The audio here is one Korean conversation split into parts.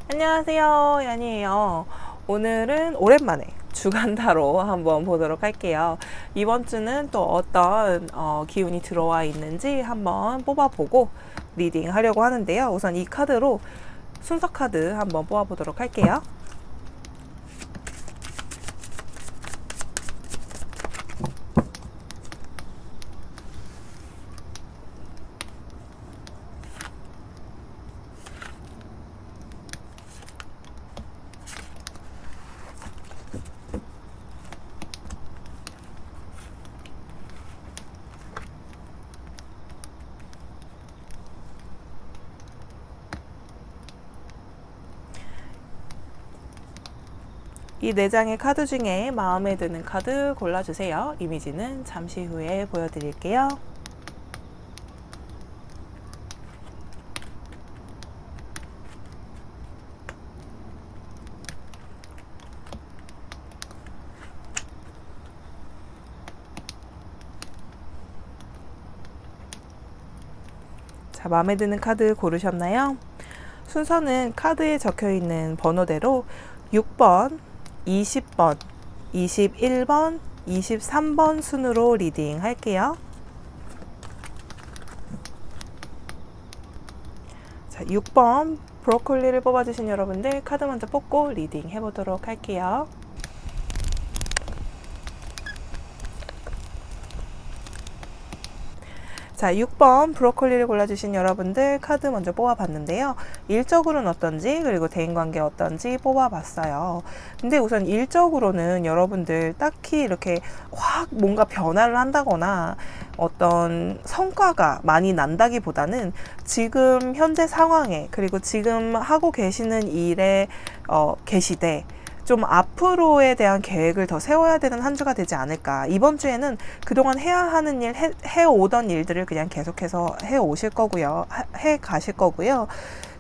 안녕하세요, 연이에요. 오늘은 오랜만에 주간타로 한번 보도록 할게요. 이번 주는 또 어떤 기운이 들어와 있는지 한번 뽑아보고 리딩 하려고 하는데요. 우선 이 카드로 순서 카드 한번 뽑아보도록 할게요. 이 4장의 카드 중에 마음에 드는 카드 골라주세요. 이미지는 잠시 후에 보여드릴게요. 자, 마음에 드는 카드 고르셨나요? 순서는 카드에 적혀있는 번호대로 6번, 20번, 21번, 23번 순으로 리딩 할게요. 자, 6번 브로콜리를 뽑아주신 여러분들 카드 먼저 뽑고 리딩 해보도록 할게요. 자, 6번 브로콜리를 골라주신 여러분들 카드 먼저 뽑아봤는데요. 일적으로는 어떤지 그리고 대인관계 어떤지 뽑아봤어요. 근데 우선 일적으로는 여러분들 딱히 이렇게 확 뭔가 변화를 한다거나 어떤 성과가 많이 난다기보다는 지금 현재 상황에 그리고 지금 하고 계시는 일에 계시되 좀 앞으로에 대한 계획을 더 세워야 되는 한 주가 되지 않을까. 이번 주에는 그동안 해야 하는 일, 해오던 일들을 그냥 계속해서 해오실 거고요. 해 가실 거고요.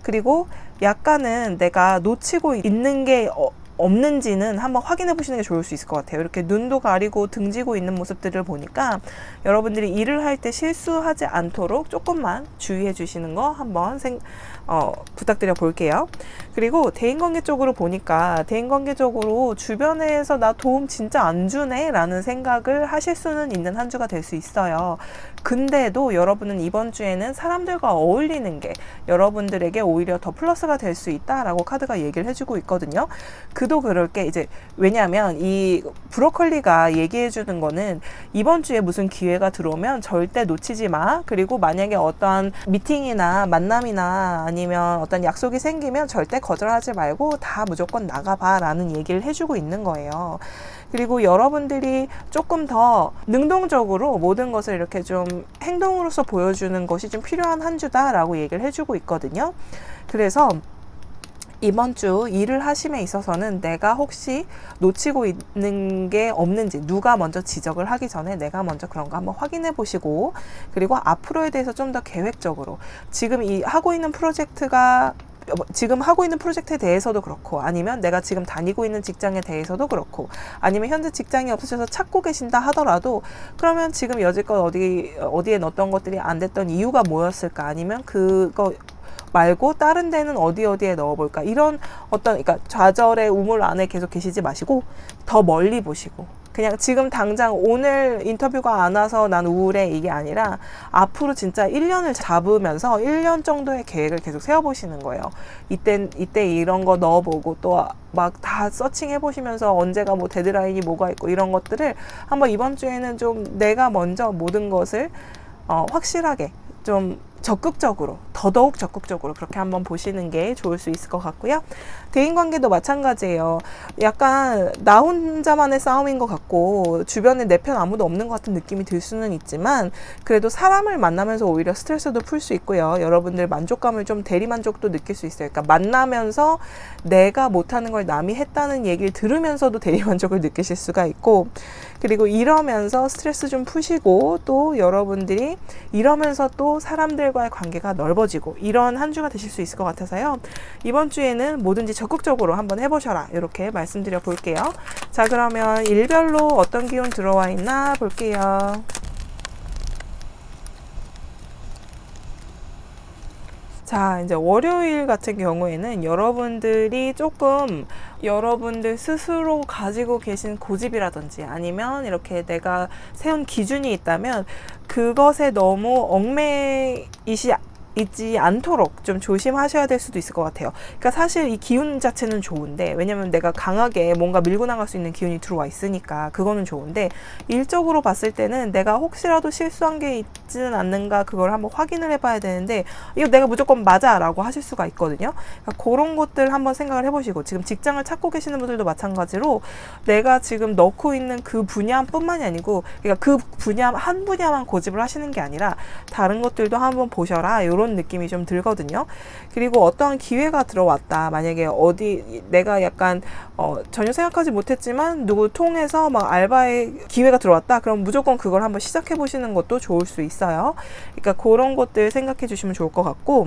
그리고 약간은 내가 놓치고 있는 게 없는지는 한번 확인해 보시는 게 좋을 수 있을 것 같아요. 이렇게 눈도 가리고 등지고 있는 모습들을 보니까 여러분들이 일을 할 때 실수하지 않도록 조금만 주의해 주시는 거 한번 부탁드려 볼게요. 그리고 대인관계 쪽으로 보니까 대인관계적으로 주변에서 나 도움 진짜 안 주네 라는 생각을 하실 수는 있는 한 주가 될 수 있어요. 근데도 여러분은 이번 주에는 사람들과 어울리는 게 여러분들에게 오히려 더 플러스가 될 수 있다라고 카드가 얘기를 해주고 있거든요. 그도 그럴 게 이제 왜냐하면 이 브로콜리가 얘기해 주는 거는 이번 주에 무슨 기회가 들어오면 절대 놓치지 마. 그리고 만약에 어떤 미팅이나 만남이나 아니면 어떤 약속이 생기면 절대 거절하지 말고 다 무조건 나가봐 라는 얘기를 해주고 있는 거예요. 그리고 여러분들이 조금 더 능동적으로 모든 것을 이렇게 좀 행동으로서 보여주는 것이 좀 필요한 한 주다라고 얘기를 해주고 있거든요. 그래서 이번 주 일을 하심에 있어서는 내가 혹시 놓치고 있는 게 없는지 누가 먼저 지적을 하기 전에 내가 먼저 그런 거 한번 확인해 보시고 그리고 앞으로에 대해서 좀 더 계획적으로 지금 하고 있는 프로젝트에 대해서도 그렇고 아니면 내가 지금 다니고 있는 직장에 대해서도 그렇고 아니면 현재 직장이 없으셔서 찾고 계신다 하더라도 그러면 지금 여지껏 어디에 넣었던 것들이 안 됐던 이유가 뭐였을까 아니면 그거 말고 다른 데는 어디에 넣어볼까 이런 어떤 그러니까 좌절의 우물 안에 계속 계시지 마시고 더 멀리 보시고 그냥 지금 당장 오늘 인터뷰가 안 와서 난 우울해 이게 아니라 앞으로 진짜 1년을 잡으면서 1년 정도의 계획을 계속 세워보시는 거예요. 이때 이런 거 넣어보고 또 막 다 서칭해 보시면서 언제가 뭐 데드라인이 뭐가 있고 이런 것들을 한번 이번 주에는 좀 내가 먼저 모든 것을 확실하게 좀 적극적으로 더더욱 적극적으로 그렇게 한번 보시는 게 좋을 수 있을 것 같고요. 대인관계도 마찬가지예요. 약간 나 혼자만의 싸움인 것 같고 주변에 내 편 아무도 없는 것 같은 느낌이 들 수는 있지만 그래도 사람을 만나면서 오히려 스트레스도 풀 수 있고요. 여러분들 만족감을 좀 대리만족도 느낄 수 있어요. 그러니까 만나면서 내가 못하는 걸 남이 했다는 얘기를 들으면서도 대리만족을 느끼실 수가 있고 그리고 이러면서 스트레스 좀 푸시고 또 여러분들이 이러면서 또 사람들과의 관계가 넓어지고 이런 한 주가 되실 수 있을 것 같아서요. 이번 주에는 뭐든지 적극적으로 한번 해보셔라 이렇게 말씀드려 볼게요. 자, 그러면 일별로 어떤 기운 들어와 있나 볼게요. 자, 이제 월요일 같은 경우에는 여러분들이 조금 여러분들 스스로 가지고 계신 고집이라든지 아니면 이렇게 내가 세운 기준이 있다면 그것에 너무 있지 않도록 좀 조심하셔야 될 수도 있을 것 같아요. 그러니까 사실 이 기운 자체는 좋은데, 왜냐면 내가 강하게 뭔가 밀고 나갈 수 있는 기운이 들어와 있으니까 그거는 좋은데, 일적으로 봤을 때는 내가 혹시라도 실수한 게 있지는 않는가 그걸 한번 확인을 해봐야 되는데, 이거 내가 무조건 맞아 라고 하실 수가 있거든요. 그러니까 그런 것들 한번 생각을 해보시고, 지금 직장을 찾고 계시는 분들도 마찬가지로 내가 지금 넣고 있는 그 분야뿐만이 아니고, 그러니까 그 분야 한 분야만 고집을 하시는 게 아니라 다른 것들도 한번 보셔라, 이런 느낌이 좀 들거든요. 그리고 어떠한 기회가 들어왔다, 만약에 어디 내가 약간 전혀 생각하지 못했지만 누구 통해서 막 알바의 기회가 들어왔다, 그럼 무조건 그걸 한번 시작해 보시는 것도 좋을 수 있어요. 그러니까 그런 것들 생각해 주시면 좋을 것 같고,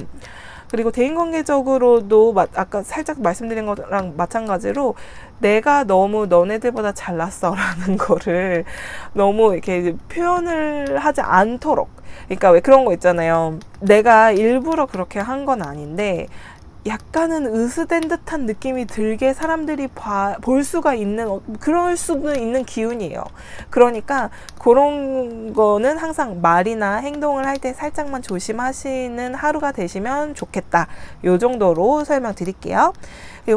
그리고 대인관계적으로도 아까 살짝 말씀드린 거랑 마찬가지로 내가 너무 너네들보다 잘났어 라는 거를 너무 이렇게 표현을 하지 않도록, 그러니까 왜 그런 거 있잖아요. 내가 일부러 그렇게 한 건 아닌데 약간은 으스댄 듯한 느낌이 들게 사람들이 볼 수가 있는, 그럴 수도 있는 기운이에요. 그러니까 그런 거는 항상 말이나 행동을 할 때 살짝만 조심하시는 하루가 되시면 좋겠다, 요 정도로 설명드릴게요.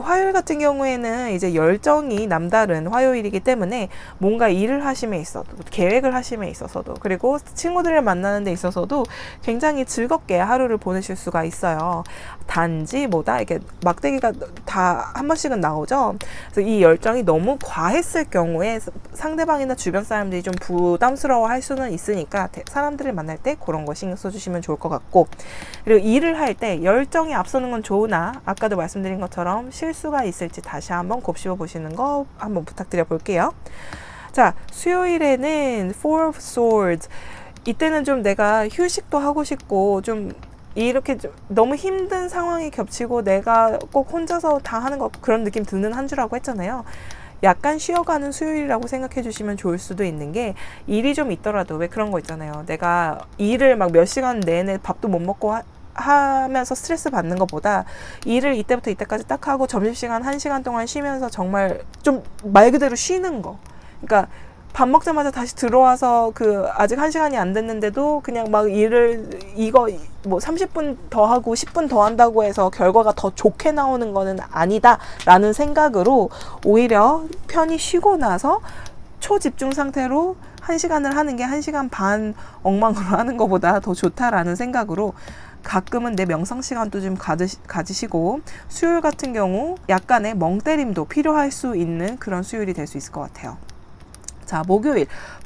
화요일 같은 경우에는 이제 열정이 남다른 화요일이기 때문에 뭔가 일을 하심에 있어도, 계획을 하심에 있어서도, 그리고 친구들을 만나는 데 있어서도 굉장히 즐겁게 하루를 보내실 수가 있어요. 단지 뭐다, 이렇게 막대기가 다 한 번씩은 나오죠. 그래서 이 열정이 너무 과했을 경우에 상대방이나 주변 사람들이 좀 부담스러워 할 수는 있으니까 사람들을 만날 때 그런 거 신경 써주시면 좋을 것 같고, 그리고 일을 할 때 열정이 앞서는 건 좋으나 아까도 말씀드린 것처럼 실수가 있을지 다시 한번 곱씹어 보시는 거 한번 부탁드려 볼게요. 자, 수요일에는 Four of Swords, 이때는 좀 내가 휴식도 하고 싶고, 좀 이렇게 좀 너무 힘든 상황이 겹치고 내가 꼭 혼자서 다 하는 것, 그런 느낌 드는 한 주라고 했잖아요. 약간 쉬어가는 수요일이라고 생각해 주시면 좋을 수도 있는 게, 일이 좀 있더라도 왜 그런 거 있잖아요. 내가 일을 막 몇 시간 내내 밥도 못 먹고 하면서 스트레스 받는 것보다 일을 이때부터 이때까지 딱 하고 점심시간 1시간 동안 쉬면서 정말 좀 말 그대로 쉬는 거. 그러니까 밥 먹자마자 다시 들어와서 아직 1시간이 안 됐는데도 그냥 막 일을 이거 뭐 30분 더 하고 10분 더 한다고 해서 결과가 더 좋게 나오는 거는 아니다 라는 생각으로 오히려 편히 쉬고 나서 초집중 상태로 1시간을 하는 게 1시간 반 엉망으로 하는 것보다 더 좋다라는 생각으로 가끔은 내 명상 시간도 좀 가지시고, 수요일 같은 경우 약간의 멍 때림도 필요할 수 있는 그런 수요일이 될 수 있을 것 같아요. 자,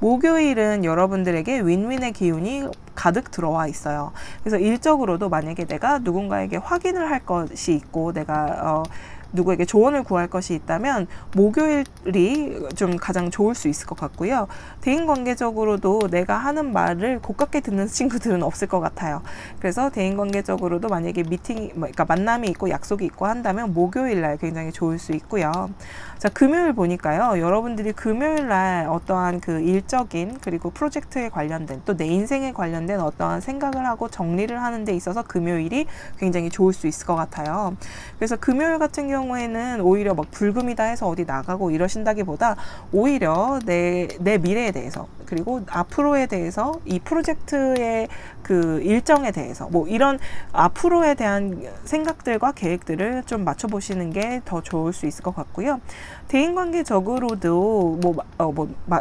목요일은 여러분들에게 윈윈의 기운이 가득 들어와 있어요. 그래서 일적으로도 만약에 내가 누군가에게 확인을 할 것이 있고, 내가 누구에게 조언을 구할 것이 있다면 목요일이 좀 가장 좋을 수 있을 것 같고요. 대인관계적으로도 내가 하는 말을 고깝게 듣는 친구들은 없을 것 같아요. 그래서 대인관계적으로도 만약에 그러니까 만남이 있고 약속이 있고 한다면 목요일날 굉장히 좋을 수 있고요. 자, 금요일 보니까요, 여러분들이 금요일날 어떠한 그 일적인, 그리고 프로젝트에 관련된, 또 내 인생에 관련된 어떠한 생각을 하고 정리를 하는 데 있어서 금요일이 굉장히 좋을 수 있을 것 같아요. 그래서 금요일 같은 경우에는 오히려 막 불금이다 해서 어디 나가고 이러신다기보다 오히려 내 미래에 대해서, 그리고 앞으로에 대해서, 이 프로젝트의 그 일정에 대해서, 뭐 이런 앞으로에 대한 생각들과 계획들을 좀 맞춰보시는 게 더 좋을 수 있을 것 같고요. 대인관계적으로도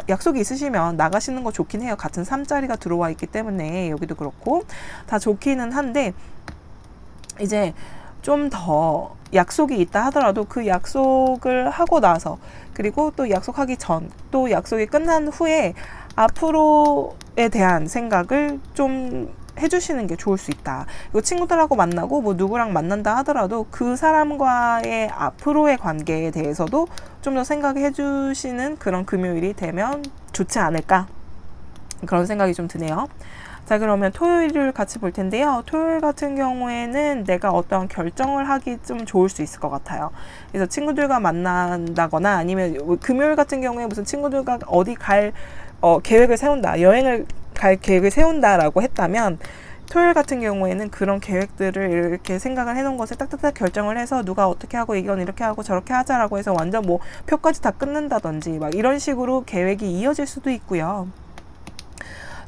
약속이 있으시면 나가시는 거 좋긴 해요. 같은 3자리가 들어와 있기 때문에 여기도 그렇고 다 좋기는 한데, 이제 좀 더 약속이 있다 하더라도 그 약속을 하고 나서, 그리고 또 약속하기 전, 또 약속이 끝난 후에 앞으로에 대한 생각을 좀 해주시는 게 좋을 수 있다. 그리고 친구들하고 만나고 뭐 누구랑 만난다 하더라도 그 사람과의 앞으로의 관계에 대해서도 좀 더 생각해 주시는 그런 금요일이 되면 좋지 않을까, 그런 생각이 좀 드네요. 자, 그러면 토요일을 같이 볼 텐데요. 토요일 같은 경우에는 내가 어떤 결정을 하기 좀 좋을 수 있을 것 같아요. 그래서 친구들과 만난다거나, 아니면 금요일 같은 경우에 무슨 친구들과 어디 갈 계획을 세운다, 여행을 갈 계획을 세운다라고 했다면, 토요일 같은 경우에는 그런 계획들을 이렇게 생각을 해놓은 것을 딱딱딱 결정을 해서 누가 어떻게 하고 이건 이렇게 하고 저렇게 하자라고 해서 완전 뭐 표까지 다 끊는다든지 막 이런 식으로 계획이 이어질 수도 있고요.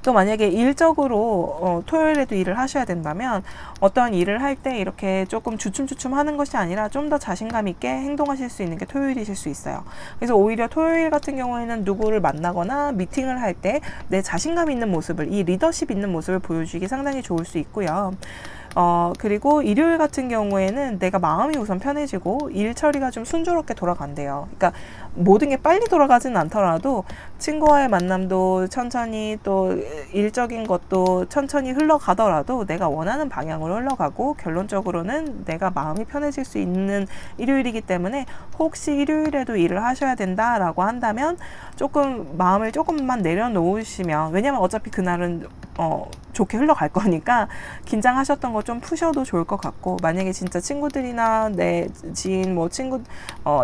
또 만약에 일적으로 토요일에도 일을 하셔야 된다면 어떤 일을 할 때 이렇게 조금 주춤주춤 하는 것이 아니라 좀 더 자신감 있게 행동하실 수 있는 게 토요일이실 수 있어요. 그래서 오히려 토요일 같은 경우에는 누구를 만나거나 미팅을 할 때 내 자신감 있는 모습을, 이 리더십 있는 모습을 보여주기 상당히 좋을 수 있고요. 그리고 일요일 같은 경우에는 내가 마음이 우선 편해지고 일 처리가 좀 순조롭게 돌아간대요. 그러니까 모든 게 빨리 돌아가지는 않더라도 친구와의 만남도 천천히, 또 일적인 것도 천천히 흘러가더라도 내가 원하는 방향으로 흘러가고 결론적으로는 내가 마음이 편해질 수 있는 일요일이기 때문에 혹시 일요일에도 일을 하셔야 된다라고 한다면 조금 마음을 조금만 내려놓으시면, 왜냐면 어차피 그날은 좋게 흘러갈 거니까 긴장하셨던 거 좀 푸셔도 좋을 것 같고, 만약에 진짜 친구들이나 내 지인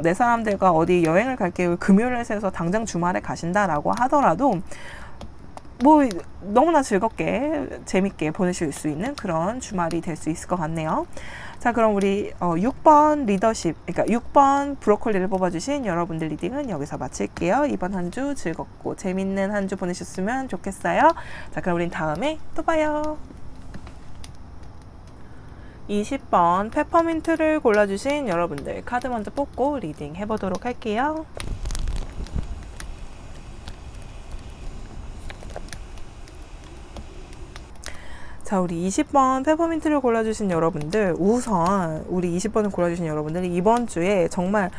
내 사람들과 어디 여행을 갈게요, 금요일에 새서 당장 주말에 가신다라고 하더라도 뭐 너무나 즐겁게 재밌게 보내실 수 있는 그런 주말이 될 수 있을 것 같네요. 자, 그럼 우리 6번 리더십, 그러니까 6번 브로콜리를 뽑아주신 여러분들 리딩은 여기서 마칠게요. 이번 한 주 즐겁고 재밌는 한 주 보내셨으면 좋겠어요. 자, 그럼 우린 다음에 또 봐요. 20번 페퍼민트를 골라주신 여러분들 카드 먼저 뽑고 리딩 해보도록 할게요. 자, 우리 20번 페퍼민트를 골라주신 여러분들, 우선 우리 20번을 골라주신 여러분들이 이번 주에 정말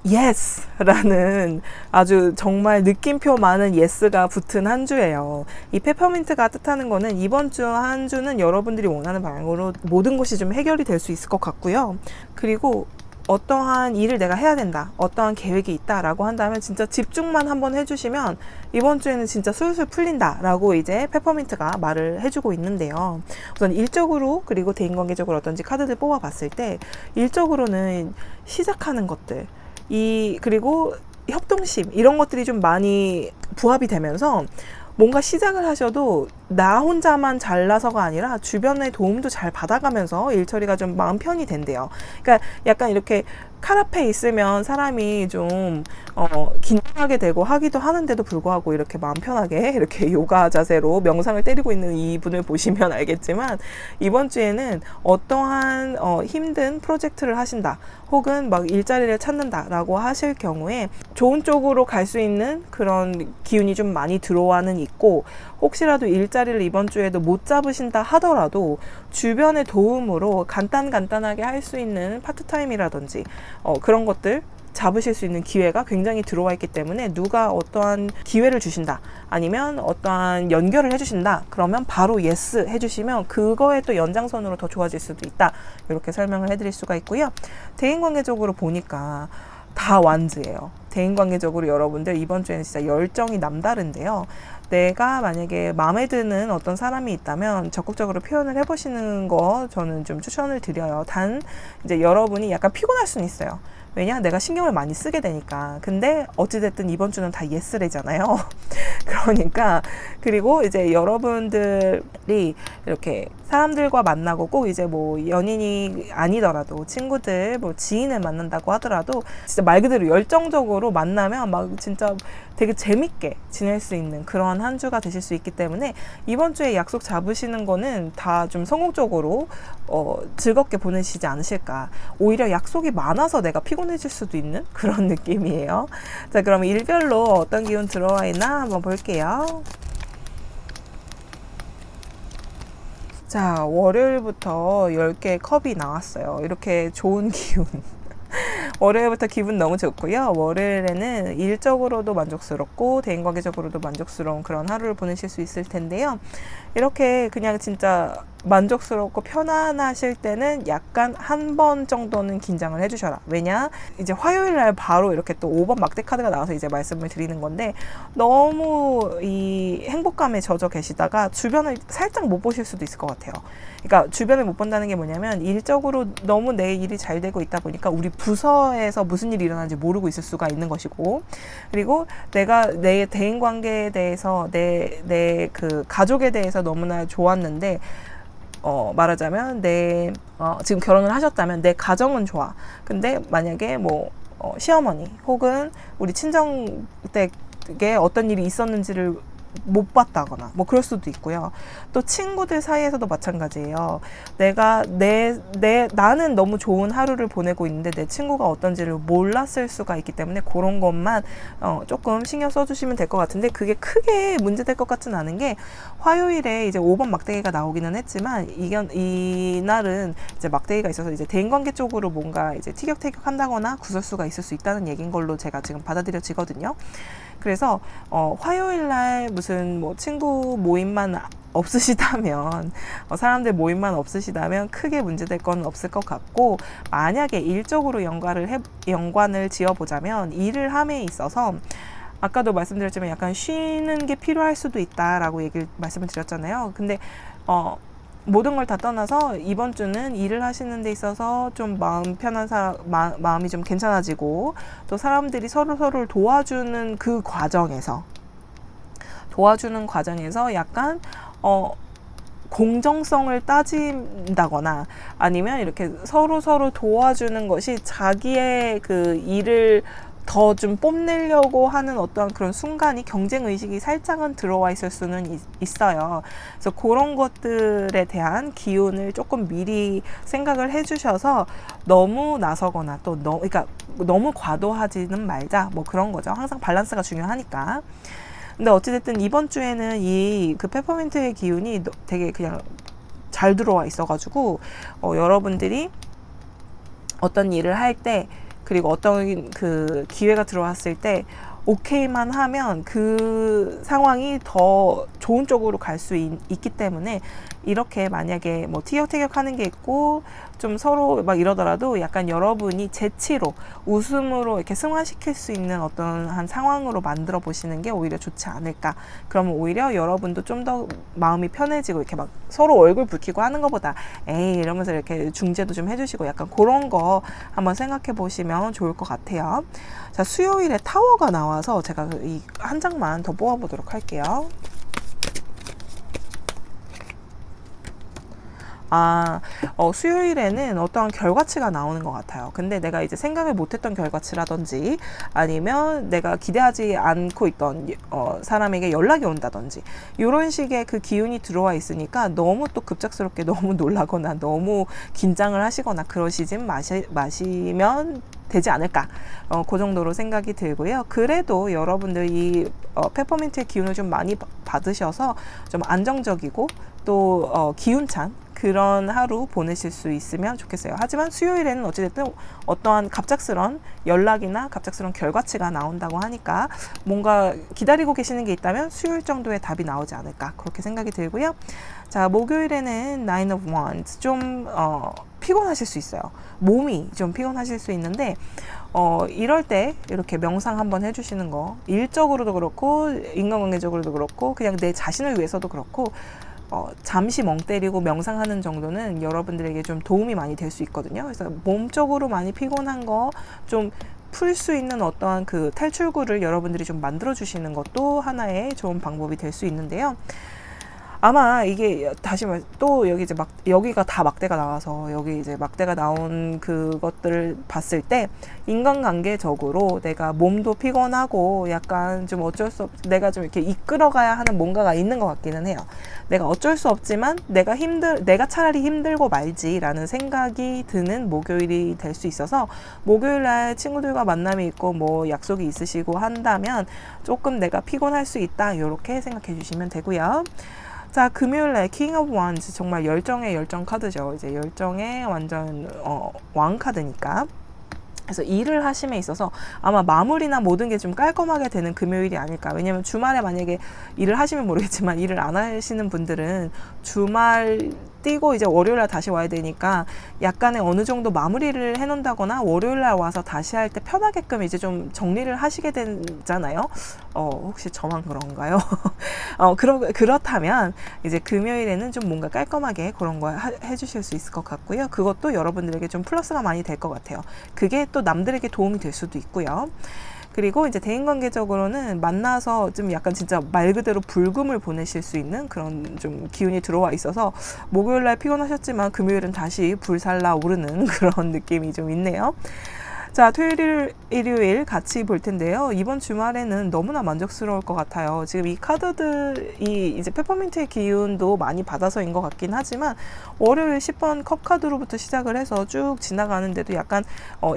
yes! 라는 아주 정말 느낌표 많은 yes가 붙은 한 주예요. 이 페퍼민트가 뜻하는 거는 이번 주 한 주는 여러분들이 원하는 방향으로 모든 것이 좀 해결이 될 수 있을 것 같고요. 그리고 어떠한 일을 내가 해야 된다, 어떠한 계획이 있다라고 한다면 진짜 집중만 한번 해주시면 이번 주에는 진짜 술술 풀린다라고 이제 페퍼민트가 말을 해주고 있는데요. 우선 일적으로 그리고 대인관계적으로 어떤지 카드들 뽑아봤을 때, 일적으로는 시작하는 것들, 그리고 협동심, 이런 것들이 좀 많이 부합이 되면서 뭔가 시작을 하셔도 나 혼자만 잘나서가 아니라 주변의 도움도 잘 받아가면서 일 처리가 좀 마음 편히 된대요. 그러니까 약간 이렇게 칼 앞에 있으면 사람이 좀 긴장하게 되고 하기도 하는데도 불구하고 이렇게 마음 편하게 이렇게 요가 자세로 명상을 때리고 있는 이분을 보시면 알겠지만, 이번 주에는 어떠한 힘든 프로젝트를 하신다, 혹은 막 일자리를 찾는다라고 하실 경우에 좋은 쪽으로 갈 수 있는 그런 기운이 좀 많이 들어와는 있고, 혹시라도 일자리를 이번 주에도 못 잡으신다 하더라도 주변의 도움으로 간단하게 할 수 있는 파트타임이라든지 그런 것들 잡으실 수 있는 기회가 굉장히 들어와 있기 때문에, 누가 어떠한 기회를 주신다, 아니면 어떠한 연결을 해주신다, 그러면 바로 예스 해주시면 그거에 또 연장선으로 더 좋아질 수도 있다, 이렇게 설명을 해드릴 수가 있고요. 대인관계적으로 보니까 다 완즈예요. 대인관계적으로 여러분들 이번 주에는 진짜 열정이 남다른데요. 내가 만약에 마음에 드는 어떤 사람이 있다면 적극적으로 표현을 해보시는 거 저는 좀 추천을 드려요. 단 이제 여러분이 약간 피곤할 수는 있어요. 왜냐? 내가 신경을 많이 쓰게 되니까. 근데 어찌됐든 이번 주는 다 예스래잖아요. 그러니까, 그리고 이제 여러분들이 이렇게 사람들과 만나고, 꼭 이제 뭐 연인이 아니더라도 친구들, 뭐 지인을 만난다고 하더라도 진짜 말 그대로 열정적으로 만나면 막 진짜 되게 재밌게 지낼 수 있는 그런 한 주가 되실 수 있기 때문에, 이번 주에 약속 잡으시는 거는 다 좀 성공적으로 즐겁게 보내시지 않으실까. 오히려 약속이 많아서 내가 피곤해질 수도 있는 그런 느낌이에요. 자, 그럼 일별로 어떤 기운 들어와 있나 한번 볼게요. 자, 월요일부터 10개의 컵이 나왔어요. 이렇게 좋은 기운. 월요일부터 기분 너무 좋고요. 월요일에는 일적으로도 만족스럽고 대인관계적으로도 만족스러운 그런 하루를 보내실 수 있을 텐데요. 이렇게 그냥 진짜 만족스럽고 편안하실 때는 약간 한 번 정도는 긴장을 해주셔라. 왜냐? 이제 화요일 날 바로 이렇게 또 5번 막대 카드가 나와서 이제 말씀을 드리는 건데, 너무 이 행복감에 젖어 계시다가 주변을 살짝 못 보실 수도 있을 것 같아요. 그러니까 주변을 못 본다는 게 뭐냐면, 일적으로 너무 내 일이 잘 되고 있다 보니까 우리 부서에서 무슨 일이 일어나는지 모르고 있을 수가 있는 것이고, 그리고 내가 내 대인 관계에 대해서 내 그 가족에 대해서 너무나 좋았는데, 말하자면 지금 결혼을 하셨다면 내 가정은 좋아. 근데 만약에 뭐 시어머니 혹은 우리 친정 댁에 어떤 일이 있었는지를 못 봤다거나 뭐 그럴 수도 있고요. 또 친구들 사이에서도 마찬가지예요. 나는 너무 좋은 하루를 보내고 있는데 내 친구가 어떤지를 몰랐을 수가 있기 때문에 그런 것만 조금 신경 써주시면 될 것 같은데, 그게 크게 문제될 것 같진 않은 게, 화요일에 이제 5번 막대기가 나오기는 했지만 이날은 이제 막대기가 있어서 이제 대인관계 쪽으로 뭔가 이제 티격태격 한다거나 구설수가 있을 수 있다는 얘기인 걸로 제가 지금 받아들여지거든요. 그래서 화요일날 무슨 뭐 친구 모임만 없으시다면, 사람들 모임만 없으시다면 크게 문제될 건 없을 것 같고, 만약에 일적으로 연관을 지어보자면, 일을 함에 있어서 아까도 말씀드렸지만 약간 쉬는 게 필요할 수도 있다라고 말씀을 드렸잖아요. 근데 모든 걸 다 떠나서 이번 주는 일을 하시는 데 있어서 좀 마음 편한 마음이 좀 괜찮아지고, 또 사람들이 서로를 도와주는 과정에서 약간 공정성을 따진다거나, 아니면 이렇게 서로 도와주는 것이 자기의 그 일을 더 좀 뽐내려고 하는 어떠한 그런 순간이, 경쟁의식이 살짝은 들어와 있을 수는 있어요. 그래서 그런 것들에 대한 기운을 조금 미리 생각을 해주셔서 너무 나서거나 그러니까 너무 과도하지는 말자, 뭐 그런 거죠. 항상 밸런스가 중요하니까. 근데 어찌됐든 이번 주에는 그 페퍼민트의 기운이 되게 그냥 잘 들어와 있어가지고, 여러분들이 어떤 일을 할 때, 그리고 어떤 그 기회가 들어왔을 때 오케이만 하면 그 상황이 더 좋은 쪽으로 갈 수 있기 때문에, 이렇게 만약에 뭐 티격태격 하는 게 있고 좀 서로 막 이러더라도 약간 여러분이 재치로 웃음으로 이렇게 승화시킬 수 있는 어떤 한 상황으로 만들어 보시는 게 오히려 좋지 않을까. 그러면 오히려 여러분도 좀 더 마음이 편해지고, 이렇게 막 서로 얼굴 붉히고 하는 것보다 에이 이러면서 이렇게 중재도 좀 해주시고, 약간 그런 거 한번 생각해 보시면 좋을 것 같아요. 자, 수요일에 타워가 나와서 제가 이 한 장만 더 뽑아 보도록 할게요. 수요일에는 어떠한 결과치가 나오는 것 같아요. 근데 내가 이제 생각을 못했던 결과치라든지, 아니면 내가 기대하지 않고 있던 사람에게 연락이 온다든지, 이런 식의 그 기운이 들어와 있으니까 너무 또 급작스럽게 너무 놀라거나 너무 긴장을 하시거나 그러시진 마시면 되지 않을까. 그 정도로 생각이 들고요. 그래도 여러분들 이 페퍼민트의 기운을 좀 많이 받으셔서 좀 안정적이고 또 기운찬 그런 하루 보내실 수 있으면 좋겠어요. 하지만 수요일에는 어찌됐든 어떠한 갑작스런 연락이나 갑작스런 결과치가 나온다고 하니까, 뭔가 기다리고 계시는 게 있다면 수요일 정도에 답이 나오지 않을까, 그렇게 생각이 들고요. 자, 목요일에는 Nine of Wands, 좀 피곤하실 수 있어요. 몸이 좀 피곤하실 수 있는데, 이럴 때 이렇게 명상 한번 해주시는 거, 일적으로도 그렇고 인간관계적으로도 그렇고 그냥 내 자신을 위해서도 그렇고, 잠시 멍 때리고 명상하는 정도는 여러분들에게 좀 도움이 많이 될 수 있거든요. 그래서 몸적으로 많이 피곤한 거 좀 풀 수 있는 어떠한 그 탈출구를 여러분들이 좀 만들어 주시는 것도 하나의 좋은 방법이 될 수 있는데요. 아마 이게 다시 또 여기 이제 여기가 다 막대가 나와서, 여기 이제 막대가 나온 그것들을 봤을 때 인간관계적으로 내가 몸도 피곤하고 약간 좀 내가 좀 이렇게 이끌어가야 하는 뭔가가 있는 것 같기는 해요. 내가 어쩔 수 없지만 내가 차라리 힘들고 말지라는 생각이 드는 목요일이 될 수 있어서, 목요일날 친구들과 만남이 있고 뭐 약속이 있으시고 한다면 조금 내가 피곤할 수 있다, 이렇게 생각해 주시면 되고요. 자, 금요일날 킹 오브 원즈, 정말 열정의 열정 카드죠. 이제 열정의 완전 왕 카드니까. 그래서 일을 하심에 있어서 아마 마무리나 모든 게 좀 깔끔하게 되는 금요일이 아닐까. 왜냐면 주말에 만약에 일을 하시면 모르겠지만, 일을 안 하시는 분들은 주말 뛰고 이제 월요일날 다시 와야 되니까 약간의 어느 정도 마무리를 해놓는다거나 월요일날 와서 다시 할 때 편하게끔 이제 좀 정리를 하시게 되잖아요. 혹시 저만 그런가요? 그렇다면 이제 금요일에는 좀 뭔가 깔끔하게 그런 거 해주실 수 있을 것 같고요. 그것도 여러분들에게 좀 플러스가 많이 될 것 같아요. 그게 또 남들에게 도움이 될 수도 있고요. 그리고 이제 대인관계적으로는 만나서 좀 약간 진짜 말 그대로 불금을 보내실 수 있는 그런 좀 기운이 들어와 있어서 목요일날 피곤하셨지만 금요일은 다시 불살라 오르는 그런 느낌이 좀 있네요. 자, 토요일, 일요일 같이 볼 텐데요. 이번 주말에는 너무나 만족스러울 것 같아요. 지금 이 카드들이 이제 페퍼민트의 기운도 많이 받아서인 것 같긴 하지만 월요일 10번 컵 카드로부터 시작을 해서 쭉 지나가는데도 약간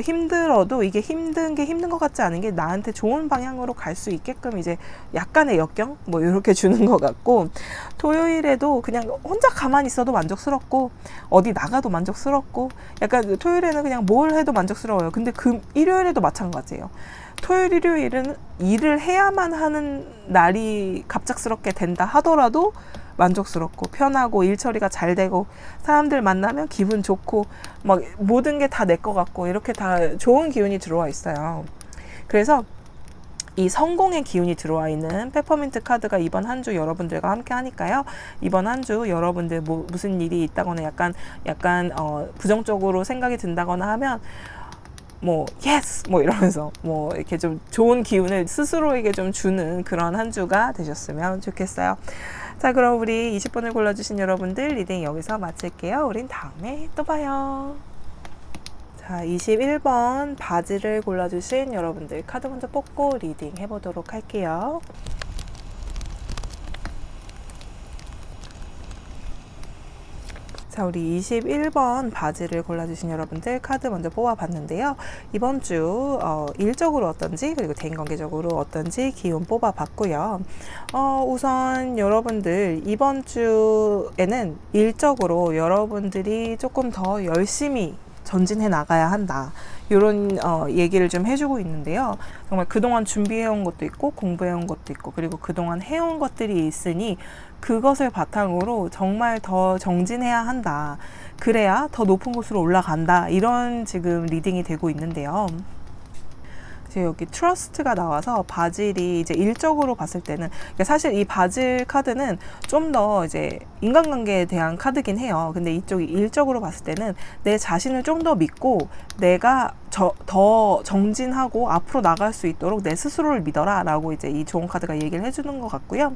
힘들어도 이게 힘든 게 힘든 것 같지 않은 게 나한테 좋은 방향으로 갈 수 있게끔 이제 약간의 역경 뭐 이렇게 주는 것 같고, 토요일에도 그냥 혼자 가만히 있어도 만족스럽고 어디 나가도 만족스럽고, 약간 토요일에는 그냥 뭘 해도 만족스러워요. 근데 일요일에도 마찬가지예요. 토요일, 일요일은 일을 해야만 하는 날이 갑작스럽게 된다 하더라도 만족스럽고 편하고 일 처리가 잘 되고 사람들 만나면 기분 좋고 막 모든 게 다 내 것 같고 이렇게 다 좋은 기운이 들어와 있어요. 그래서 이 성공의 기운이 들어와 있는 페퍼민트 카드가 이번 한 주 여러분들과 함께 하니까요. 이번 한 주 여러분들 무슨 일이 있다거나 약간 부정적으로 생각이 든다거나 하면 뭐 예스 뭐 이러면서 뭐 이렇게 좀 좋은 기운을 스스로에게 좀 주는 그런 한 주가 되셨으면 좋겠어요. 자, 그럼 우리 20번을 골라주신 여러분들 리딩 여기서 마칠게요. 우린 다음에 또 봐요. 자, 21번 바지를 골라주신 여러분들 카드 먼저 뽑고 리딩 해보도록 할게요. 자, 우리 21번 바지를 골라주신 여러분들 카드 먼저 뽑아봤는데요. 이번 주 일적으로 어떤지 그리고 대인관계적으로 어떤지 기운 뽑아봤고요. 우선 여러분들 이번 주에는 일적으로 여러분들이 조금 더 열심히 전진해 나가야 한다. 이런 얘기를 좀 해주고 있는데요. 정말 그동안 준비해온 것도 있고 공부해온 것도 있고 그리고 그동안 해온 것들이 있으니 그것을 바탕으로 정말 더 정진해야 한다. 그래야 더 높은 곳으로 올라간다. 이런 지금 리딩이 되고 있는데요. 여기 트러스트가 나와서 바질이 이제 일적으로 봤을 때는 사실 이 바질 카드는 좀 더 이제 인간관계에 대한 카드긴 해요. 근데 이쪽이 일적으로 봤을 때는 내 자신을 좀 더 믿고 내가 더 정진하고 앞으로 나갈 수 있도록 내 스스로를 믿어라 라고 이제 이 좋은 카드가 얘기를 해주는 것 같고요.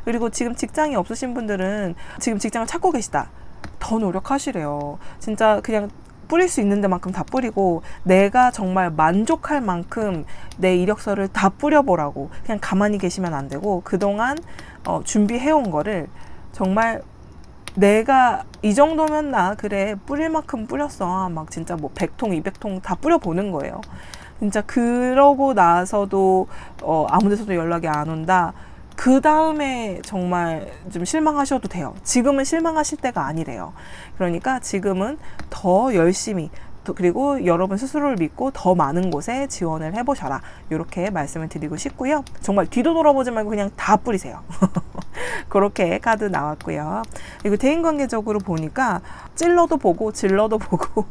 그리고 지금 직장이 없으신 분들은 지금 직장을 찾고 계시다. 더 노력하시래요. 진짜 그냥 뿌릴 수 있는 데만큼 다 뿌리고 내가 정말 만족할 만큼 내 이력서를 다 뿌려보라고. 그냥 가만히 계시면 안 되고 그동안 준비해온 거를 정말 내가 이 정도면 나 그래 뿌릴 만큼 뿌렸어. 막 진짜 뭐 100통 200통 다 뿌려보는 거예요. 진짜 그러고 나서도 아무 데서도 연락이 안 온다. 그 다음에 정말 좀 실망하셔도 돼요. 지금은 실망하실 때가 아니래요. 그러니까 지금은 더 열심히 그리고 여러분 스스로를 믿고 더 많은 곳에 지원을 해보셔라. 이렇게 말씀을 드리고 싶고요. 정말 뒤도 돌아보지 말고 그냥 다 뿌리세요. 그렇게 카드 나왔고요. 그리고 대인관계적으로 보니까 찔러도 보고 질러도 보고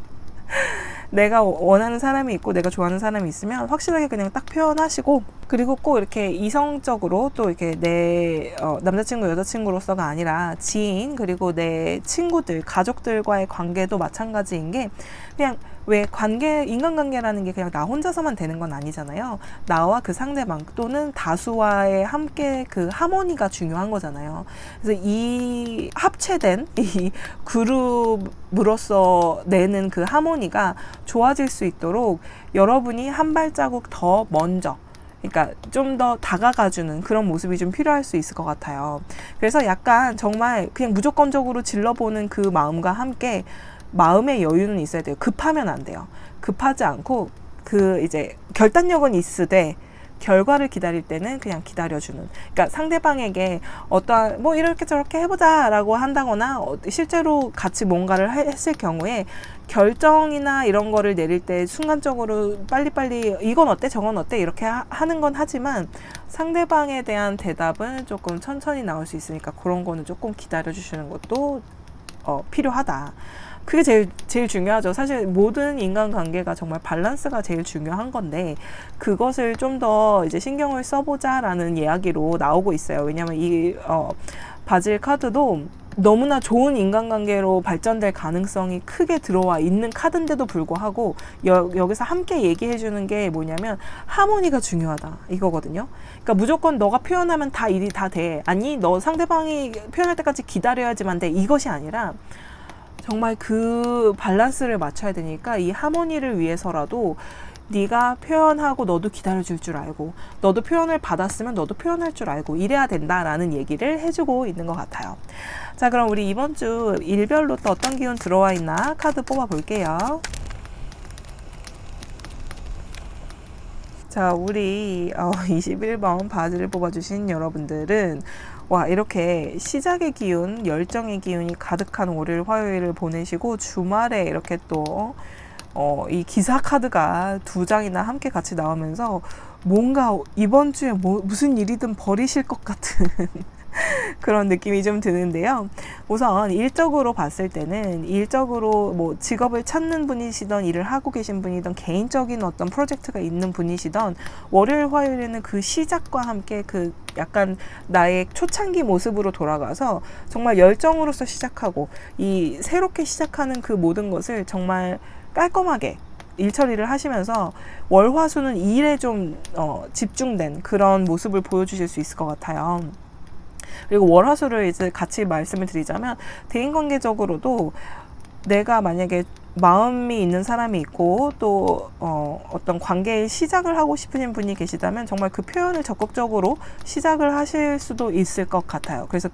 내가 원하는 사람이 있고 내가 좋아하는 사람이 있으면 확실하게 그냥 딱 표현하시고, 그리고 꼭 이렇게 이성적으로 또 이렇게 내 남자친구 여자친구로서가 아니라 지인 그리고 내 친구들 가족들과의 관계도 마찬가지인 게, 그냥 왜 인간관계라는 게 그냥 나 혼자서만 되는 건 아니잖아요. 나와 그 상대방 또는 다수와의 함께 그 하모니가 중요한 거잖아요. 그래서 이 합체된 이 그룹으로서 내는 그 하모니가 좋아질 수 있도록 여러분이 한 발자국 더 먼저, 그러니까 좀 더 다가가주는 그런 모습이 좀 필요할 수 있을 것 같아요. 그래서 약간 정말 그냥 무조건적으로 질러보는 그 마음과 함께 마음의 여유는 있어야 돼요. 급하면 안 돼요. 급하지 않고 그 이제 결단력은 있으되 결과를 기다릴 때는 그냥 기다려주는. 그러니까 상대방에게 어떠한 뭐 이렇게 저렇게 해보자라고 한다거나 실제로 같이 뭔가를 했을 경우에 결정이나 이런 거를 내릴 때 순간적으로 빨리빨리 이건 어때 저건 어때 이렇게 하는 건 하지만 상대방에 대한 대답은 조금 천천히 나올 수 있으니까 그런 거는 조금 기다려 주시는 것도 필요하다. 그게 제일 중요하죠. 사실 모든 인간관계가 정말 밸런스가 제일 중요한 건데 그것을 좀 더 이제 신경을 써보자라는 이야기로 나오고 있어요. 왜냐하면 이 바질 카드도 너무나 좋은 인간관계로 발전될 가능성이 크게 들어와 있는 카드인데도 불구하고 여기서 함께 얘기해 주는 게 뭐냐면 하모니가 중요하다 이거거든요. 그러니까 무조건 너가 표현하면 다 일이 다 돼. 아니 너 상대방이 표현할 때까지 기다려야지만 돼. 이것이 아니라 정말 그 밸런스를 맞춰야 되니까 이 하모니를 위해서라도 네가 표현하고 너도 기다려줄 줄 알고 너도 표현을 받았으면 너도 표현할 줄 알고 이래야 된다라는 얘기를 해주고 있는 것 같아요. 자, 그럼 우리 이번 주 일별로 또 어떤 기운 들어와 있나 카드 뽑아 볼게요. 자, 우리 21번 바지를 뽑아주신 여러분들은 와, 이렇게 시작의 기운, 열정의 기운이 가득한 월요일, 화요일을 보내시고 주말에 이렇게 또 이 기사 카드가 2장이나 함께 같이 나오면서 뭔가 이번 주에 무슨 일이든 버리실 것 같은 그런 느낌이 좀 드는데요. 우선 일적으로 봤을 때는 일적으로 뭐 직업을 찾는 분이시던 일을 하고 계신 분이던 개인적인 어떤 프로젝트가 있는 분이시던 월요일 화요일에는 그 시작과 함께 그 약간 나의 초창기 모습으로 돌아가서 정말 열정으로서 시작하고 이 새롭게 시작하는 그 모든 것을 정말 깔끔하게 일 처리를 하시면서 월화수는 일에 좀 집중된 그런 모습을 보여주실 수 있을 것 같아요. 그리고 월화수를 이제 같이 말씀을 드리자면 대인관계적으로도 내가 만약에 마음이 있는 사람이 있고 또 어떤 관계의 시작을 하고 싶으신 분이 계시다면 정말 그 표현을 적극적으로 시작을 하실 수도 있을 것 같아요. 그래서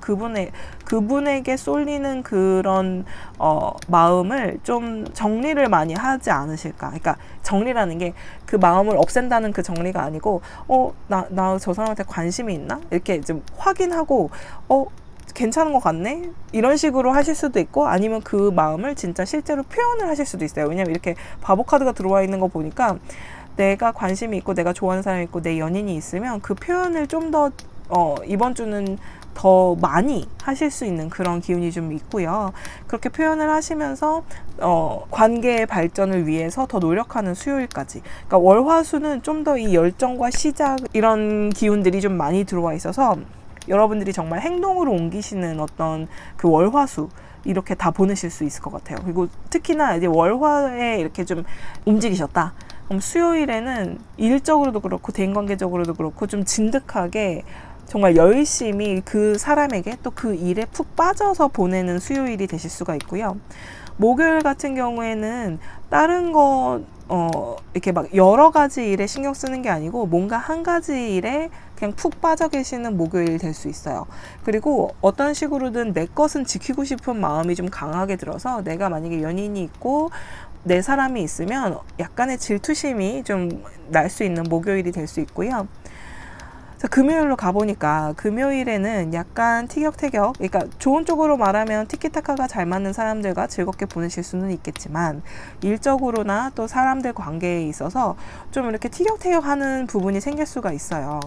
그분에게 쏠리는 그런 마음을 좀 정리를 많이 하지 않으실까. 그러니까 정리라는 게 그 마음을 없앤다는 그 정리가 아니고 나 저 사람한테 관심이 있나? 이렇게 좀 확인하고 괜찮은 것 같네? 이런 식으로 하실 수도 있고 아니면 그 마음을 진짜 실제로 표현을 하실 수도 있어요. 왜냐면 이렇게 바보 카드가 들어와 있는 거 보니까 내가 관심이 있고 내가 좋아하는 사람이 있고 내 연인이 있으면 그 표현을 좀 더 이번 주는 더 많이 하실 수 있는 그런 기운이 좀 있고요. 그렇게 표현을 하시면서 관계의 발전을 위해서 더 노력하는 수요일까지. 그러니까 월화수는 좀 더 이 열정과 시작 이런 기운들이 좀 많이 들어와 있어서 여러분들이 정말 행동으로 옮기시는 어떤 그 월화수 이렇게 다 보내실 수 있을 것 같아요. 그리고 특히나 이제 월화에 이렇게 좀 움직이셨다. 그럼 수요일에는 일적으로도 그렇고 대인관계적으로도 그렇고 좀 진득하게 정말 열심히 그 사람에게 또 그 일에 푹 빠져서 보내는 수요일이 되실 수가 있고요. 목요일 같은 경우에는 다른 거 이렇게 막 여러 가지 일에 신경 쓰는 게 아니고 뭔가 한 가지 일에 그냥 푹 빠져 계시는 목요일이 될 수 있어요. 그리고 어떤 식으로든 내 것은 지키고 싶은 마음이 좀 강하게 들어서 내가 만약에 연인이 있고 내 사람이 있으면 약간의 질투심이 좀 날 수 있는 목요일이 될 수 있고요. 금요일로 가보니까 금요일에는 약간 티격태격, 그러니까 좋은 쪽으로 말하면 티키타카가 잘 맞는 사람들과 즐겁게 보내실 수는 있겠지만 일적으로나 또 사람들 관계에 있어서 좀 이렇게 티격태격하는 부분이 생길 수가 있어요.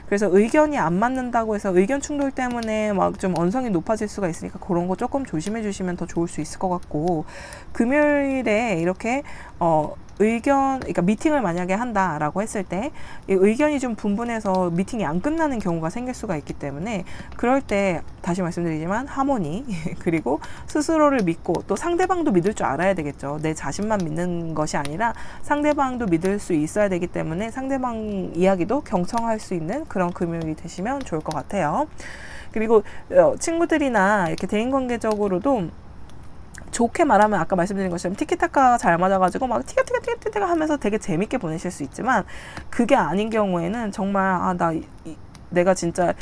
그래서 의견이 안 맞는다고 해서 의견 충돌 때문에 막 좀 언성이 높아질 수가 있으니까 그런 거 조금 조심해 주시면 더 좋을 수 있을 것 같고, 금요일에 이렇게 그러니까 미팅을 만약에 한다라고 했을 때 의견이 좀 분분해서 미팅이 안 끝나는 경우가 생길 수가 있기 때문에 그럴 때 다시 말씀드리지만 하모니 그리고 스스로를 믿고 또 상대방도 믿을 줄 알아야 되겠죠. 내 자신만 믿는 것이 아니라 상대방도 믿을 수 있어야 되기 때문에 상대방 이야기도 경청할 수 있는 그런 금요일이 되시면 좋을 것 같아요. 그리고 친구들이나 이렇게 대인관계적으로도 좋게 말하면 아까 말씀드린 것처럼 티키타카 잘 맞아가지고 막 티가 하면서 되게 재밌게 보내실 수 있지만 그게 아닌 경우에는 정말 내가 진짜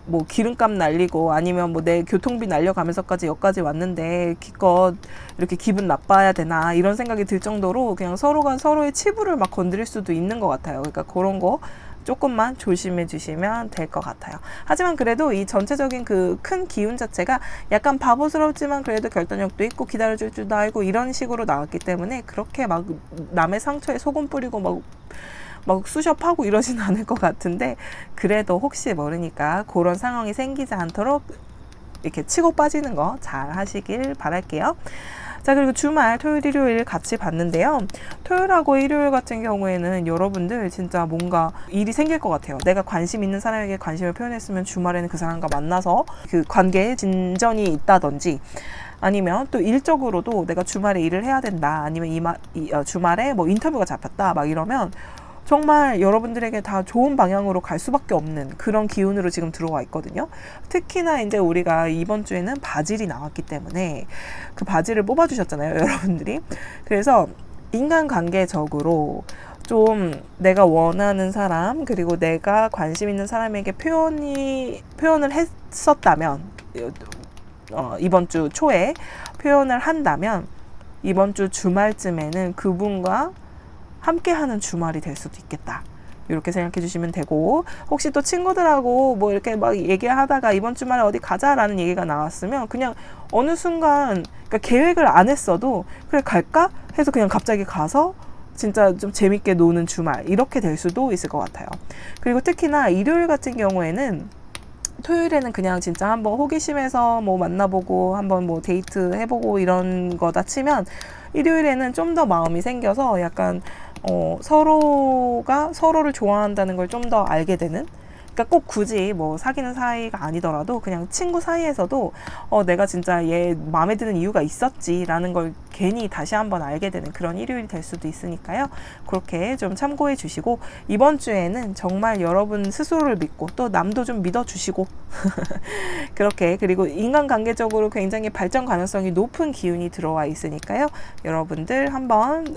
뭐 기름값 날리고 아니면 뭐 내 교통비 날려가면서까지 여기까지 왔는데 기껏 이렇게 기분 나빠야 되나 이런 생각이 들 정도로 그냥 서로가 서로의 치부를 막 건드릴 수도 있는 것 같아요. 그러니까 그런 거 조금만 조심해 주시면 될 것 같아요. 하지만 그래도 이 전체적인 그 큰 기운 자체가 약간 바보스럽지만 그래도 결단력도 있고 기다려줄 줄도 알고 이런 식으로 나왔기 때문에 그렇게 막 남의 상처에 소금 뿌리고 막 수셔파고 이러진 않을 것 같은데, 그래도 혹시 모르니까 그런 상황이 생기지 않도록 이렇게 치고 빠지는 거 잘 하시길 바랄게요. 자, 그리고 주말 토요일 일요일 같이 봤는데요. 토요일하고 일요일 같은 경우에는 여러분들 진짜 뭔가 일이 생길 것 같아요. 내가 관심 있는 사람에게 관심을 표현했으면 주말에는 그 사람과 만나서 그 관계에 진전이 있다든지, 아니면 또 일적으로도 내가 주말에 일을 해야 된다, 아니면 주말에 뭐 인터뷰가 잡혔다 막 이러면 정말 여러분들에게 다 좋은 방향으로 갈 수밖에 없는 그런 기운으로 지금 들어와 있거든요. 특히나 이제 우리가 이번 주에는 바질이 나왔기 때문에 그 바질을 뽑아주셨잖아요, 여러분들이. 그래서 인간관계적으로 좀 내가 원하는 사람, 그리고 내가 관심 있는 사람에게 표현을 했었다면, 이번 주 초에 표현을 한다면 이번 주 주말쯤에는 그분과 함께하는 주말이 될 수도 있겠다, 이렇게 생각해 주시면 되고, 혹시 또 친구들하고 뭐 이렇게 막 얘기하다가 이번 주말에 어디 가자라는 얘기가 나왔으면 그냥 어느 순간, 그러니까 계획을 안 했어도 그래 갈까 해서 그냥 갑자기 가서 진짜 좀 재밌게 노는 주말, 이렇게 될 수도 있을 것 같아요. 그리고 특히나 일요일 같은 경우에는, 토요일에는 그냥 진짜 한번 호기심에서 뭐 만나보고 한번 뭐 데이트 해보고 이런 거다 치면, 일요일에는 좀 더 마음이 생겨서 약간 서로가 서로를 좋아한다는 걸 좀 더 알게 되는, 그러니까 꼭 굳이 뭐 사귀는 사이가 아니더라도 그냥 친구 사이에서도 내가 진짜 얘 마음에 드는 이유가 있었지라는 걸 괜히 다시 한번 알게 되는 그런 일요일이 될 수도 있으니까요. 그렇게 좀 참고해 주시고, 이번 주에는 정말 여러분 스스로를 믿고 또 남도 좀 믿어주시고 그렇게, 그리고 인간관계적으로 굉장히 발전 가능성이 높은 기운이 들어와 있으니까요. 여러분들 한번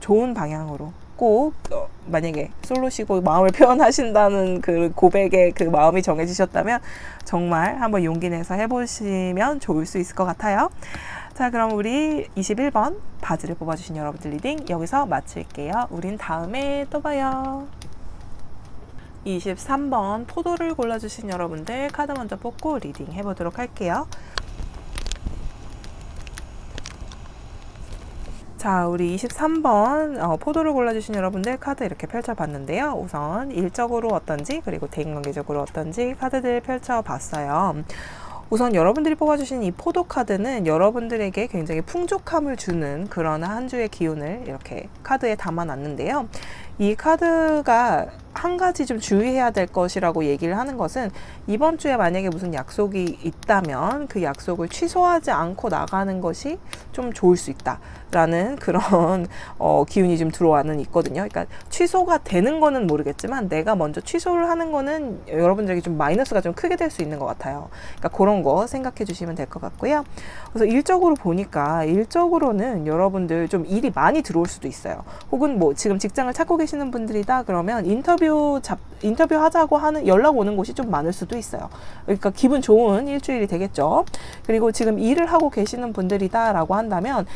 좋은 방향으로 꼭 만약에 솔로시고 마음을 표현하신다는 그 고백에 그 마음이 정해지셨다면 정말 한번 용기 내서 해보시면 좋을 수 있을 것 같아요. 자, 그럼 우리 21번 바지를 뽑아주신 여러분들 리딩 여기서 마칠게요. 우린 다음에 또 봐요. 23번 포도를 골라주신 여러분들 카드 먼저 뽑고 리딩 해보도록 할게요. 자, 우리 23번 포도를 골라주신 여러분들 카드 이렇게 펼쳐봤는데요. 우선 일적으로 어떤지, 그리고 대인관계적으로 어떤지 카드들 펼쳐봤어요. 우선 여러분들이 뽑아주신 이 포도 카드는 여러분들에게 굉장히 풍족함을 주는 그런 한 주의 기운을 이렇게 카드에 담아놨는데요. 이 카드가 한 가지 좀 주의해야 될 것이라고 얘기를 하는 것은, 이번 주에 만약에 무슨 약속이 있다면 그 약속을 취소하지 않고 나가는 것이 좀 좋을 수 있다라는 그런 기운이 좀 들어와는 있거든요. 그러니까 취소가 되는 거는 모르겠지만 내가 먼저 취소를 하는 거는 여러분들에게 좀 마이너스가 좀 크게 될 수 있는 것 같아요. 그러니까 그런 거 생각해 주시면 될 것 같고요. 그래서 일적으로 보니까, 일적으로는 여러분들 좀 일이 많이 들어올 수도 있어요. 혹은 뭐 지금 직장을 찾고 계시는 분들이다 그러면 인터뷰 하자고 하는 연락 오는 곳이 좀 많을 수도 있어요. 그러니까 기분 좋은 일주일이 되겠죠. 그리고 지금 일을 하고 계시는 분들이다 라고 한다면,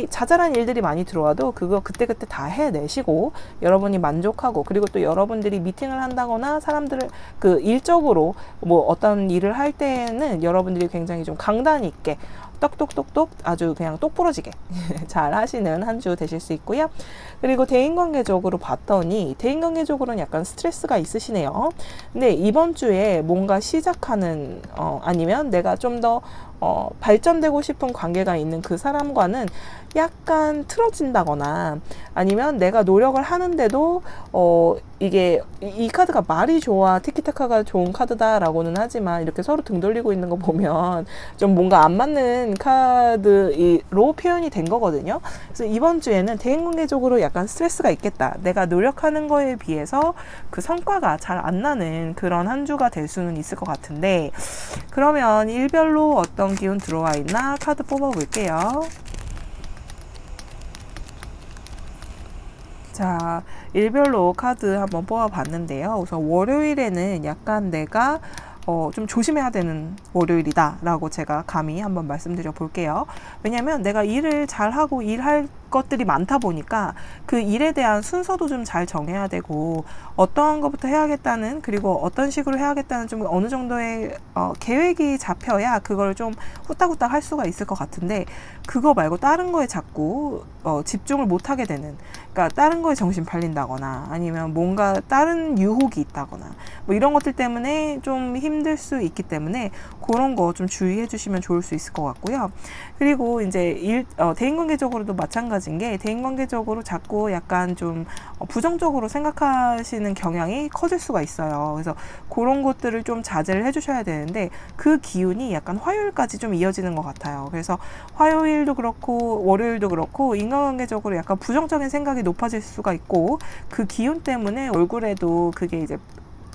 자잘한 일들이 많이 들어와도 그거 그때그때 다 해내시고 여러분이 만족하고, 그리고 또 여러분들이 미팅을 한다거나 사람들을 그 일적으로 뭐 어떤 일을 할 때는 여러분들이 굉장히 좀 강단 있게 똑똑똑똑 아주 그냥 똑부러지게 잘 하시는 한 주 되실 수 있고요. 그리고 대인관계적으로 봤더니, 대인관계적으로는 약간 스트레스가 있으시네요. 근데 이번 주에 뭔가 시작하는 아니면 내가 좀 더 발전되고 싶은 관계가 있는 그 사람과는 약간 틀어진다거나, 아니면 내가 노력을 하는데도 이게 이 카드가 말이 좋아, 티키타카가 좋은 카드다라고는 하지만 이렇게 서로 등 돌리고 있는 거 보면 좀 뭔가 안 맞는 카드로 표현이 된 거거든요. 그래서 이번 주에는 대인관계적으로 약간 스트레스가 있겠다, 내가 노력하는 거에 비해서 그 성과가 잘 안 나는 그런 한 주가 될 수는 있을 것 같은데, 그러면 일별로 어떤 기운 들어와 있나 카드 뽑아 볼게요. 자, 일별로 카드 한번 뽑아 봤는데요. 우선 월요일에는 약간 내가 좀 조심해야 되는 월요일이다 라고 제가 감히 한번 말씀드려 볼게요. 왜냐면 내가 일을 잘하고 일할 것들이 많다 보니까 그 일에 대한 순서도 좀 잘 정해야 되고, 어떠한 것부터 해야겠다는, 그리고 어떤 식으로 해야겠다는 좀 어느 정도의 계획이 잡혀야 그걸 좀 후딱후딱 할 수가 있을 것 같은데, 그거 말고 다른 거에 자꾸 집중을 못 하게 되는, 그러니까 다른 거에 정신 팔린다거나 아니면 뭔가 다른 유혹이 있다거나 뭐 이런 것들 때문에 좀 힘들 수 있기 때문에 그런 거 좀 주의해 주시면 좋을 수 있을 것 같고요. 그리고 이제 대인관계적으로도 마찬가지인 게, 대인관계적으로 자꾸 약간 좀 부정적으로 생각하시는 경향이 커질 수가 있어요. 그래서 그런 것들을 좀 자제를 해주셔야 되는데, 그 기운이 약간 화요일까지 좀 이어지는 것 같아요. 그래서 화요일도 그렇고 월요일도 그렇고 인간관계적으로 약간 부정적인 생각이 높아질 수가 있고, 그 기운 때문에 얼굴에도 그게 이제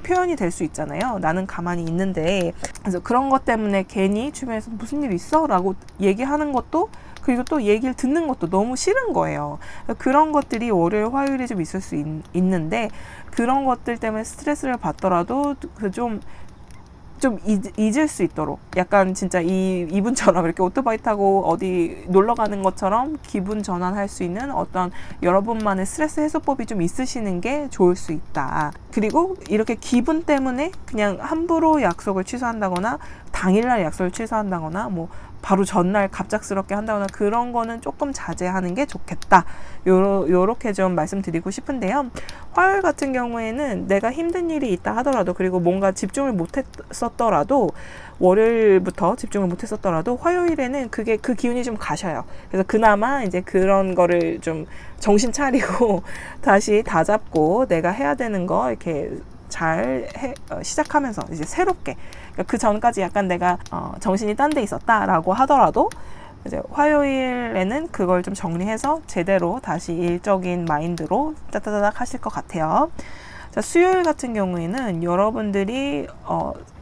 표현이 될 수 있잖아요. 나는 가만히 있는데. 그래서 그런 것 때문에 괜히 주변에서 무슨 일 있어? 라고 얘기하는 것도, 그리고 또 얘기를 듣는 것도 너무 싫은 거예요. 그런 것들이 월요일, 화요일에 좀 있을 수 있는데, 그런 것들 때문에 스트레스를 받더라도 좀 잊을 수 있도록, 약간 진짜 이분처럼 이렇게 오토바이 타고 어디 놀러 가는 것처럼 기분 전환할 수 있는 어떤 여러분만의 스트레스 해소법이 좀 있으시는 게 좋을 수 있다. 그리고 이렇게 기분 때문에 그냥 함부로 약속을 취소한다거나 당일날 약속을 취소한다거나 뭐 바로 전날 갑작스럽게 한다거나 그런 거는 조금 자제하는 게 좋겠다. 요렇게 좀 말씀드리고 싶은데요. 화요일 같은 경우에는 내가 힘든 일이 있다 하더라도, 그리고 뭔가 집중을 못했었더라도, 월요일부터 집중을 못했었더라도 화요일에는 그 기운이 좀 가셔요. 그래서 그나마 이제 그런 거를 좀 정신 차리고 다시 다잡고 내가 해야 되는 거 이렇게 잘 시작하면서 이제 새롭게, 그러니까 그 전까지 약간 내가 정신이 딴 데 있었다라고 하더라도 이제 화요일에는 그걸 좀 정리해서 제대로 다시 일적인 마인드로 따다다닥 하실 것 같아요. 자, 수요일 같은 경우에는 여러분들이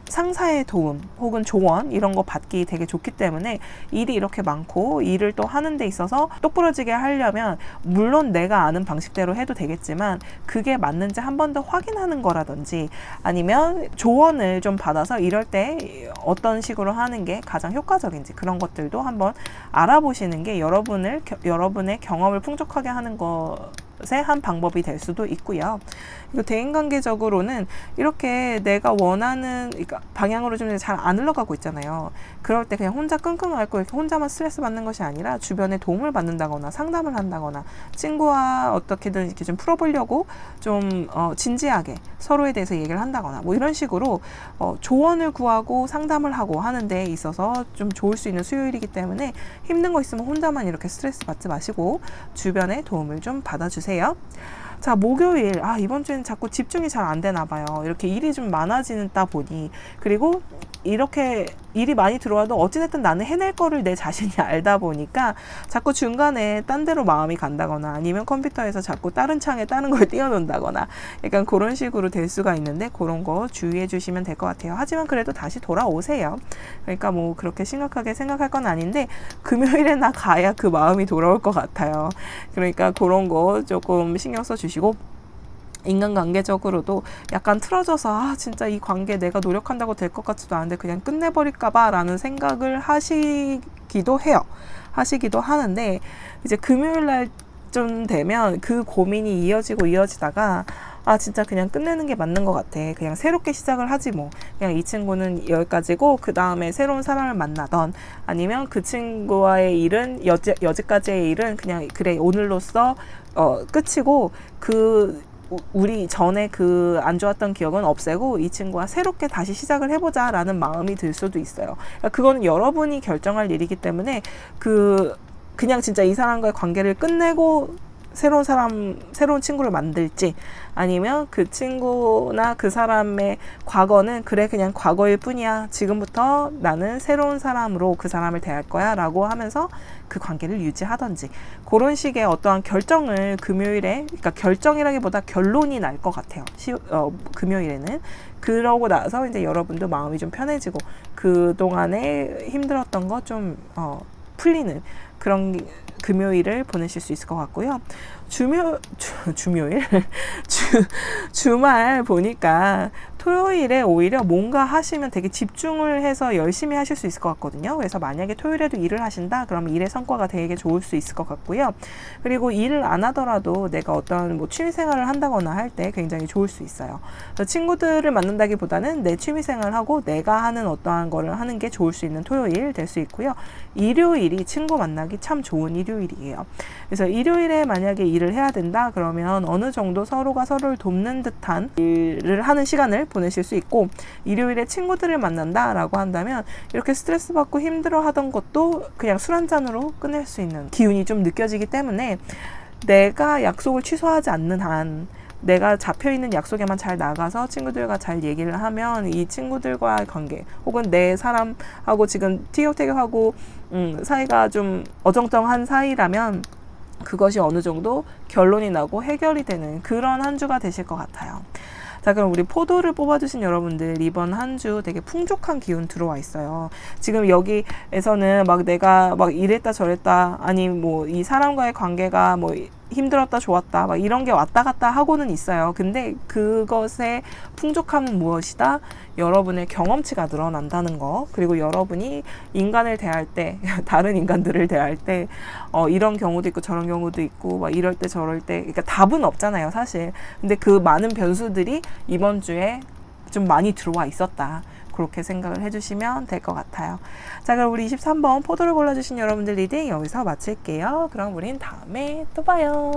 상사의 도움 혹은 조언 이런 거 받기 되게 좋기 때문에, 일이 이렇게 많고 일을 또 하는 데 있어서 똑부러지게 하려면 물론 내가 아는 방식대로 해도 되겠지만 그게 맞는지 한 번 더 확인하는 거라든지, 아니면 조언을 좀 받아서 이럴 때 어떤 식으로 하는 게 가장 효과적인지 그런 것들도 한번 알아보시는 게 여러분의 경험을 풍족하게 하는 것의 한 방법이 될 수도 있고요. 그리고 대인관계적으로는 이렇게 내가 원하는 방향으로 좀 잘 안 흘러가고 있잖아요. 그럴 때 그냥 혼자 끙끙 앓고 이렇게 혼자만 스트레스 받는 것이 아니라 주변에 도움을 받는다거나 상담을 한다거나 친구와 어떻게든 이렇게 좀 풀어보려고 좀 진지하게 서로에 대해서 얘기를 한다거나 뭐 이런 식으로 조언을 구하고 상담을 하고 하는 데 있어서 좀 좋을 수 있는 수요일이기 때문에, 힘든 거 있으면 혼자만 이렇게 스트레스 받지 마시고 주변의 도움을 좀 받아주세요. 자, 목요일. 이번 주에는 자꾸 집중이 잘 안 되나 봐요. 이렇게 일이 좀 많아지다 보니, 그리고 이렇게 일이 많이 들어와도 어찌됐든 나는 해낼 거를 내 자신이 알다 보니까 자꾸 중간에 딴 데로 마음이 간다거나 아니면 컴퓨터에서 자꾸 다른 창에 다른 걸 띄워놓는다거나 약간 그런 식으로 될 수가 있는데, 그런 거 주의해 주시면 될 것 같아요. 하지만 그래도 다시 돌아오세요. 그러니까 뭐 그렇게 심각하게 생각할 건 아닌데, 금요일에나 가야 그 마음이 돌아올 것 같아요. 그러니까 그런 거 조금 신경 써 주시고, 인간관계적으로도 약간 틀어져서 진짜 이 관계 내가 노력한다고 될 것 같지도 않은데 그냥 끝내버릴까봐 라는 생각을 하시기도 해요. 하시기도 하는데, 이제 금요일날 좀 되면 그 고민이 이어지다가 진짜 그냥 끝내는 게 맞는 것 같아. 그냥 새롭게 시작을 하지 뭐. 그냥 이 친구는 여기까지고 그 다음에 새로운 사람을 만나던, 아니면 그 친구와의 일은 여지까지의 일은 그냥 그래 오늘로써 끝이고, 우리 전에 그 안 좋았던 기억은 없애고 이 친구와 새롭게 다시 시작을 해보자 라는 마음이 들 수도 있어요. 그러니까 그거는 여러분이 결정할 일이기 때문에 그냥 진짜 이 사람과의 관계를 끝내고 새로운 친구를 만들지, 아니면 그 친구나 그 사람의 과거는 그래 그냥 과거일 뿐이야, 지금부터 나는 새로운 사람으로 그 사람을 대할 거야 라고 하면서 그 관계를 유지하던지, 그런 식의 어떠한 결정을 금요일에, 그러니까 결정이라기보다 결론이 날 것 같아요. 금요일에는. 그러고 나서 이제 여러분도 마음이 좀 편해지고 그동안에 힘들었던 거 좀 풀리는 그런 금요일을 보내실 수 있을 것 같고요. 주말 보니까 토요일에 오히려 뭔가 하시면 되게 집중을 해서 열심히 하실 수 있을 것 같거든요. 그래서 만약에 토요일에도 일을 하신다, 그러면 일의 성과가 되게 좋을 수 있을 것 같고요. 그리고 일을 안 하더라도 내가 어떤 뭐 취미생활을 한다거나 할 때 굉장히 좋을 수 있어요. 그래서 친구들을 만난다기보다는 내 취미생활하고 내가 하는 어떠한 거를 하는 게 좋을 수 있는 토요일 될 수 있고요. 일요일이 친구 만나기 참 좋은 일요일이에요. 그래서 일요일에 만약에 일을 해야 된다 그러면 어느 정도 서로가 서로를 돕는 듯한 일을 하는 시간을 보내실 수 있고, 일요일에 친구들을 만난다 라고 한다면 이렇게 스트레스 받고 힘들어 하던 것도 그냥 술 한 잔으로 끝낼 수 있는 기운이 좀 느껴지기 때문에, 내가 약속을 취소하지 않는 한 내가 잡혀있는 약속에만 잘 나가서 친구들과 잘 얘기를 하면 이 친구들과의 관계 혹은 내 사람하고 지금 티격태격하고 사이가 좀 어정쩡한 사이라면 그것이 어느 정도 결론이 나고 해결이 되는 그런 한 주가 되실 것 같아요. 자, 그럼 우리 포도를 뽑아주신 여러분들, 이번 한 주 되게 풍족한 기운 들어와 있어요. 지금 여기에서는 막 내가 막 이랬다 저랬다, 아니 뭐 이 사람과의 관계가 뭐 힘들었다 좋았다 막 이런 게 왔다 갔다 하고는 있어요. 근데 그것의 풍족함은 무엇이다? 여러분의 경험치가 늘어난다는 거, 그리고 여러분이 인간을 대할 때 다른 인간들을 대할 때 이런 경우도 있고 저런 경우도 있고 막 이럴 때 저럴 때, 그러니까 답은 없잖아요 사실. 근데 그 많은 변수들이 이번 주에 좀 많이 들어와 있었다, 그렇게 생각을 해주시면 될 것 같아요. 자, 그럼 우리 23번 포도를 골라주신 여러분들 리딩 여기서 마칠게요. 그럼 우린 다음에 또 봐요.